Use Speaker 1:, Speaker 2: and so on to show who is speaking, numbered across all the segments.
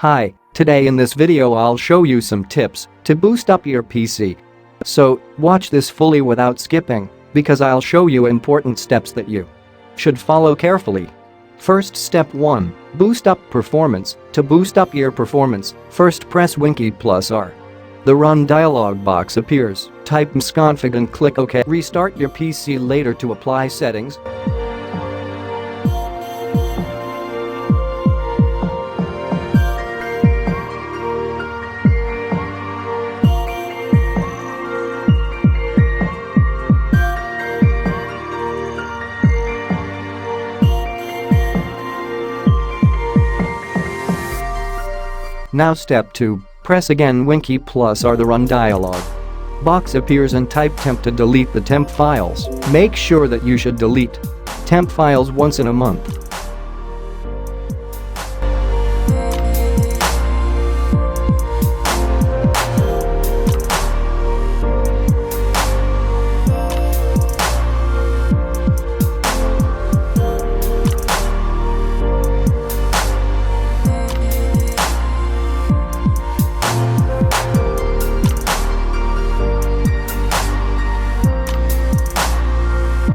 Speaker 1: Hi, today in this video I'll show you some tips to boost up your PC. So, watch this fully without skipping, because I'll show you important steps that you should follow carefully. First, step 1. Boost up performance. To boost up your performance, first press Winky+R. The Run dialog box appears, type msconfig and click OK. Restart your PC later to apply settings. Now step 2. Press again Winky+R. The Run dialog box appears and type Temp to delete the temp files. Make sure that you should delete temp files once in a month.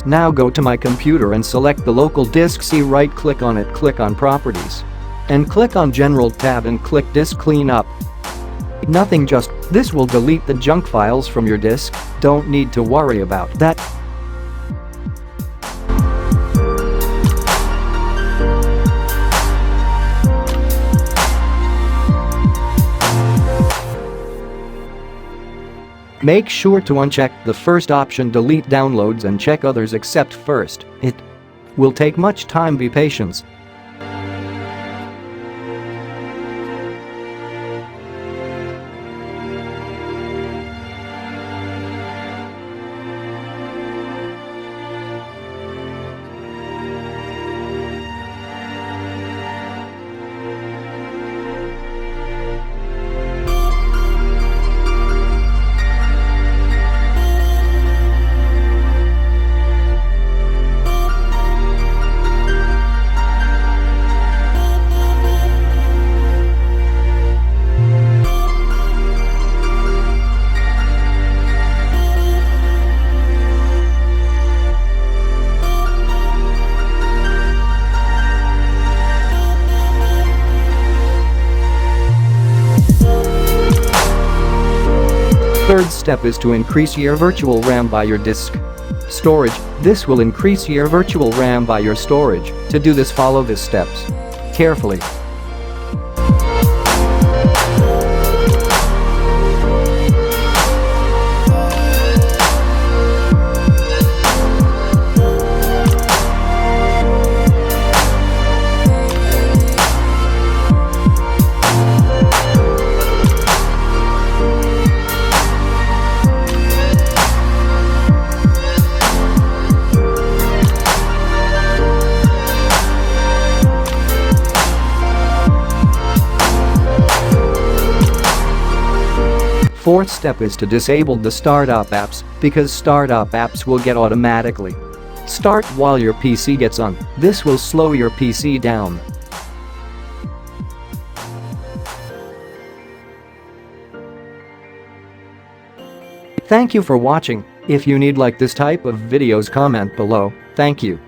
Speaker 1: Now go to my computer and select the local disk C. Right-click on it, click on Properties. And click on General tab and click Disk Cleanup. Nothing, just this will delete the junk files from your disk. Don't need to worry about that. Make sure to uncheck the first option, delete downloads, and check others except first. It will take much time, be patient. Third step is to increase your virtual RAM by your disk storage. This will increase your virtual RAM by your storage. To do this, follow these steps carefully. Fourth step is to disable the startup apps, because startup apps will get automatically start while your PC gets on. This will slow your PC down. Thank you for watching. If you need like this type of videos, comment below. Thank you.